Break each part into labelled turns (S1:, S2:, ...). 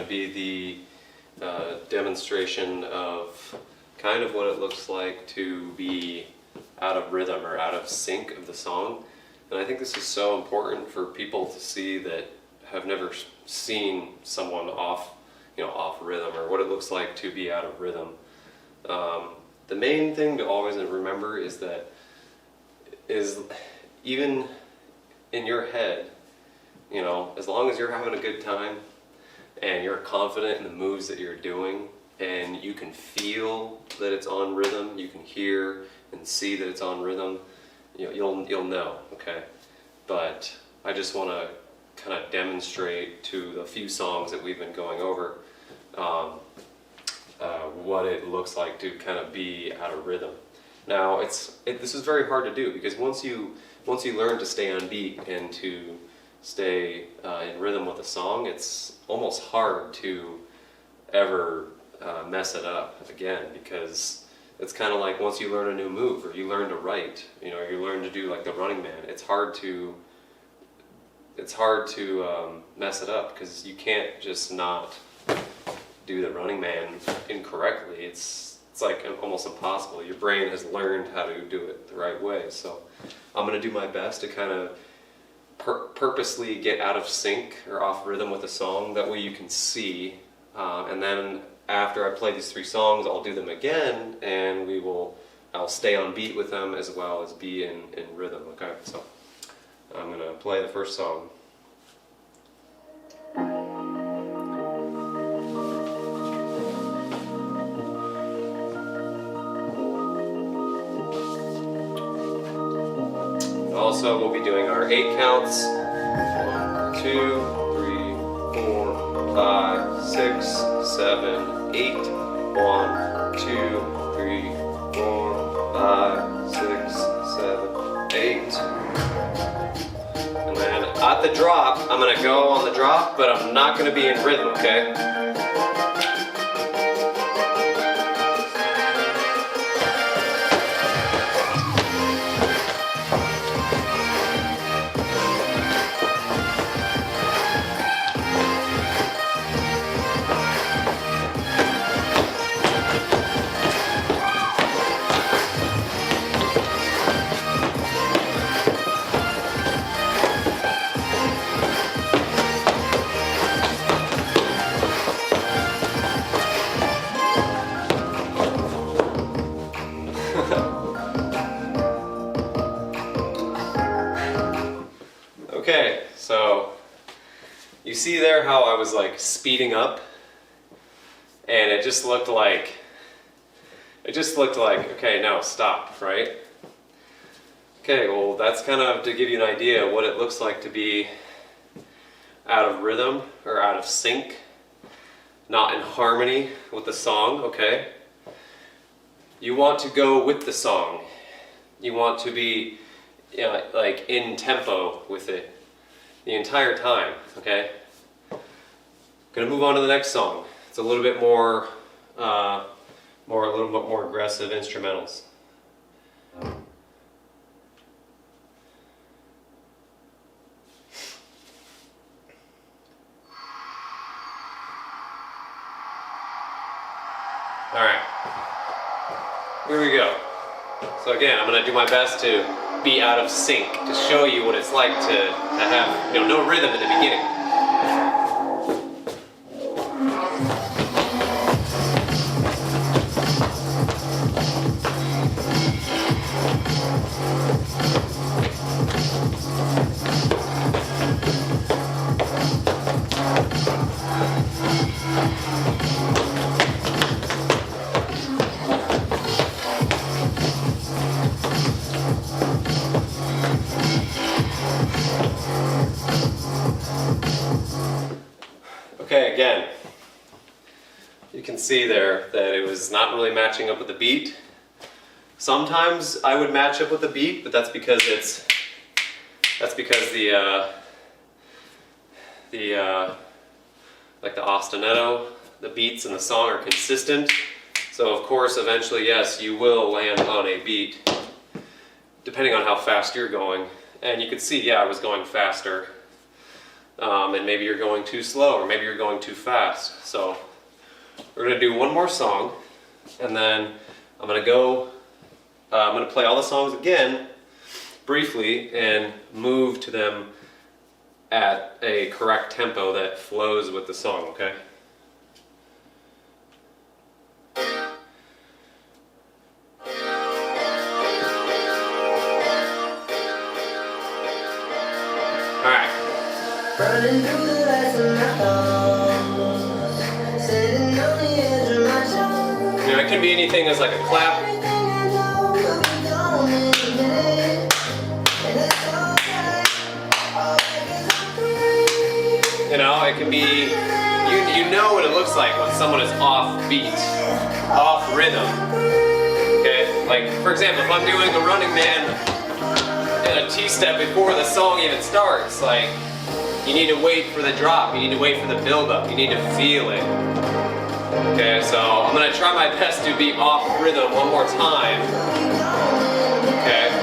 S1: be the demonstration of kind of what it looks like to be out of rhythm or out of sync of the song. And I think this is so important for people to see that have never seen someone off rhythm, or what it looks like to be out of rhythm. The main thing to always remember is that even in your head, as long as you're having a good time and you're confident in the moves that you're doing and you can feel that it's on rhythm, you can hear and see that it's on rhythm, you'll know, okay? But I just want to kind of demonstrate to the few songs that we've been going over what it looks like to kind of be out of rhythm. Now, this is very hard to do, because once you learn to stay on beat and to stay in rhythm with a song, it's almost hard to ever mess it up again, because it's kind of like once you learn a new move, or you learn to write, or you learn to do like the running man, it's hard to mess it up, because you can't just not do the running man incorrectly. It's like almost impossible. Your brain has learned how to do it the right way. So I'm going to do my best to kind of purposely get out of sync or off rhythm with a song. That way you can see. And then after I play these 3 songs, I'll do them again, and I'll stay on beat with them as well as be in rhythm. Okay, so I'm going to play the first song. Also, we'll be doing our 8 counts. 1, 2, 3, 4, 5, 6, 7, 8. 1, 2, 3, 4, 5, 6, 7, 8. And then at the drop, I'm going to go on the drop, but I'm not going to be in rhythm, okay? Okay, so you see there how I was like speeding up, and it just looked like, okay, no, stop, right? Okay, well, that's kind of to give you an idea of what it looks like to be out of rhythm or out of sync, not in harmony with the song, okay? You want to go with the song. You want to be like in tempo with it the entire time, okay? Gonna move on to the next song. It's a little bit more aggressive instrumentals. All right, here we go. So again, I'm gonna do my best to be out of sync, to show you what it's like to have no rhythm in the beginning. Okay, again, you can see there that it was not really matching up with the beat. Sometimes I would match up with the beat, but that's because like the ostinato, the beats in the song are consistent. So of course, eventually, yes, you will land on a beat, depending on how fast you're going. And you can see, yeah, I was going faster. and maybe you're going too slow, or maybe you're going too fast. So we're going to do one more song, and then I'm going to play all the songs again briefly and move to them at a correct tempo that flows with the song, okay? Alright.
S2: Running through the lights of my thoughts, sitting on the edge of my shore.
S1: You know, it can be anything as like a clap.
S2: Everything I know will be gone in a minute, and it's okay. All because I'm free.
S1: You know, it can be, you know what it looks like when someone is off beat, off rhythm. Okay, like for example, if I'm doing a running man and a T-step before the song even starts, like, you need to wait for the drop, you need to wait for the build-up, you need to feel it. Okay, so I'm gonna try my best to be off rhythm one more time. Okay.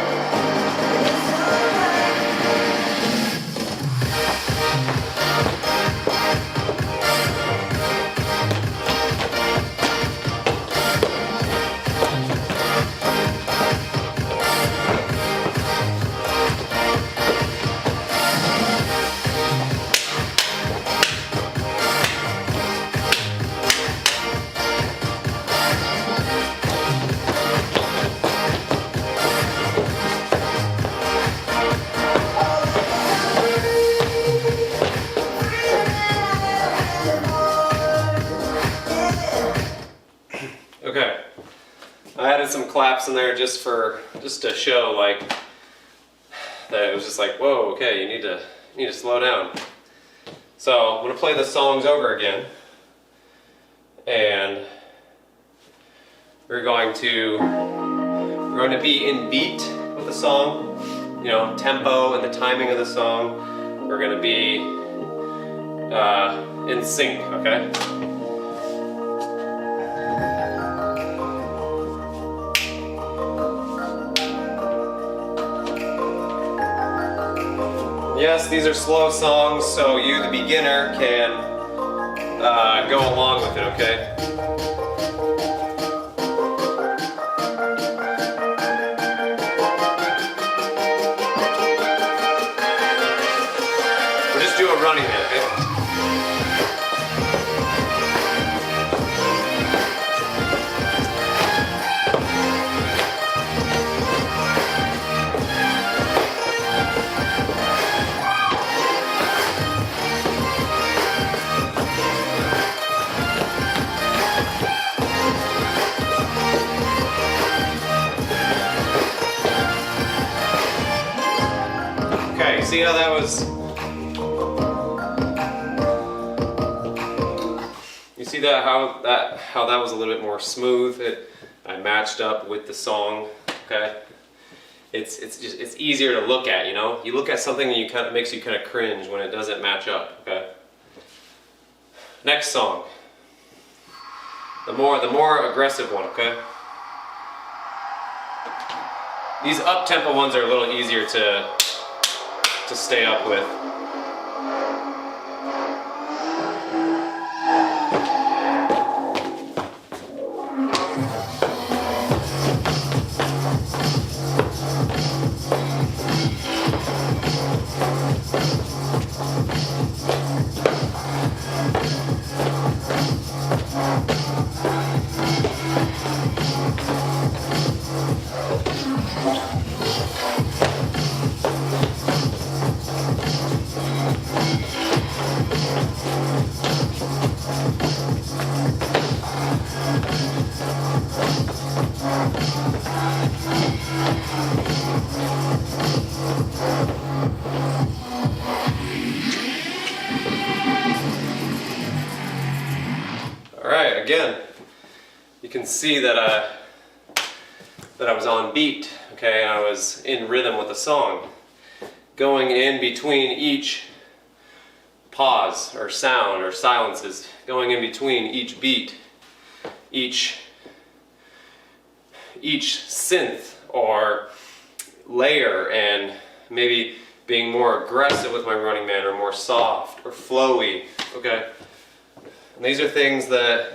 S1: Okay, I added some claps in there just to show like that it was just like, whoa, okay, you need to slow down. So I'm gonna play the songs over again, and we're going to be in beat with the song, you know, tempo and the timing of the song. We're gonna be in sync, okay? Yes, these are slow songs, so you, the beginner, can go along with it, okay? We'll just do a running man, okay? See how that was? You see that how that was a little bit more smooth. I matched up with the song. Okay, it's easier to look at. You know, you look at something and it makes you kind of cringe when it doesn't match up. Okay. Next song. The more aggressive one. Okay. These up-tempo ones are a little easier to stay up with. Alright, again, you can see that I was on beat, okay, and I was in rhythm with the song. Going in between each pause or sound or silences, going in between each beat, each synth or layer, and maybe being more aggressive with my running man, or more soft or flowy, okay? And these are things that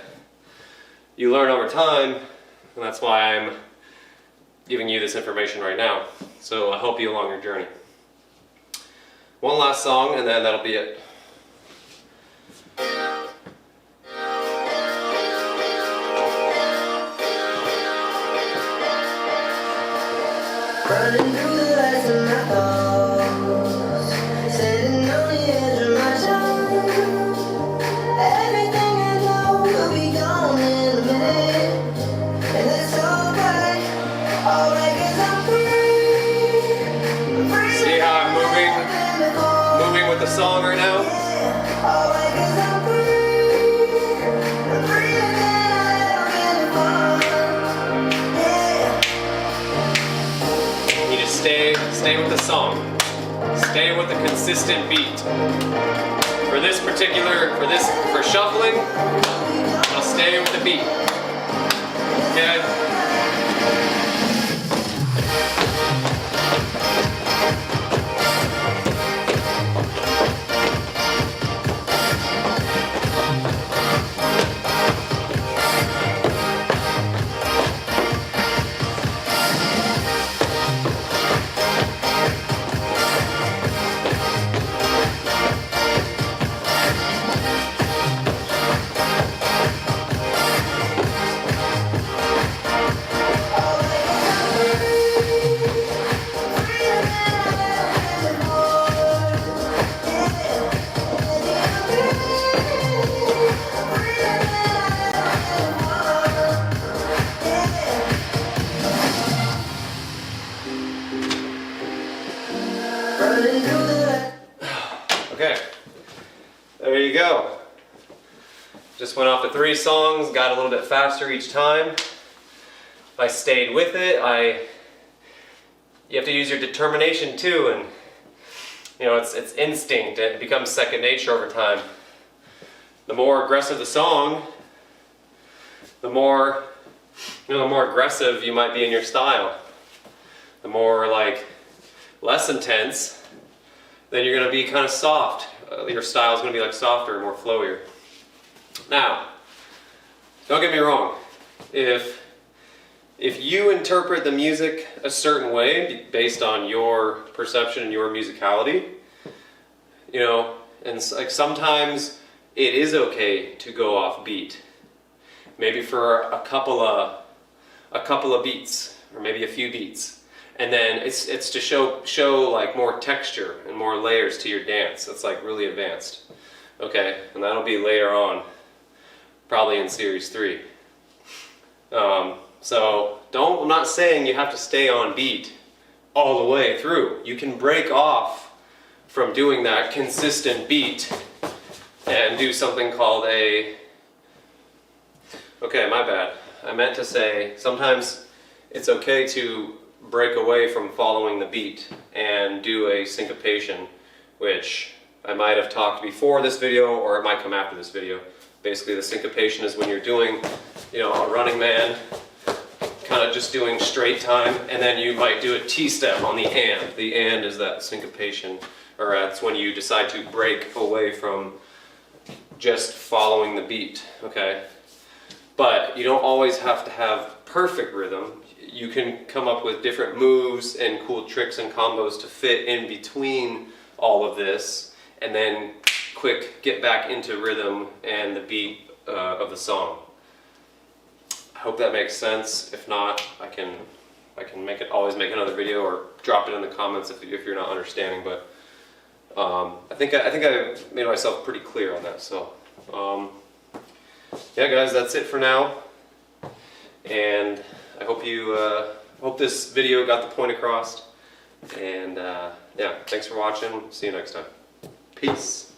S1: you learn over time, and that's why I'm giving you this information right now. So I help you along your journey. One last song, and then that'll be it.
S2: Running through the lights of my thoughts, sitting on the edge of my time. Everything I know will be gone in a minute, and it's alright, 'cause I'm free.
S1: See how I'm moving with the song right now?
S2: Alright, 'cause I'm free. I'm freer than I've ever been before. Yeah.
S1: You just stay with the song. Stay with the consistent beat. For shuffling, I'll stay with the beat. Okay? Okay, there you go. Just went off to 3 songs, got a little bit faster each time. I stayed with it. You have to use your determination too, and you know it's instinct. It becomes second nature over time. The more aggressive the song, the more aggressive you might be in your style. The more less intense, then you're going to be kind of soft. Your style is going to be softer, more flowier. Now, don't get me wrong. If you interpret the music a certain way based on your perception and your musicality, you know, and sometimes it is okay to go off beat. Maybe for a couple of beats, or maybe a few beats. And then it's to show more texture and more layers to your dance. It's really advanced. Okay, and that'll be later on, probably in series 3. So I'm not saying you have to stay on beat all the way through. You can break off from doing that consistent beat and do something called okay, my bad. I meant to say sometimes it's okay to break away from following the beat and do a syncopation, which I might have talked before this video, or it might come after this video. Basically, the syncopation is when you're doing, a running man, kind of just doing straight time, and then you might do a T-step on the and. The and is that syncopation, or that's when you decide to break away from just following the beat, okay? But you don't always have to have perfect rhythm. You can come up with different moves and cool tricks and combos to fit in between all of this, and then quick get back into rhythm and the beat of the song. I hope that makes sense. If not, I can always make another video or drop it in the comments if you're not understanding. But I think I made myself pretty clear on that. So yeah, guys, that's it for now. And I hope this video got the point across. And yeah, thanks for watching. See you next time. Peace.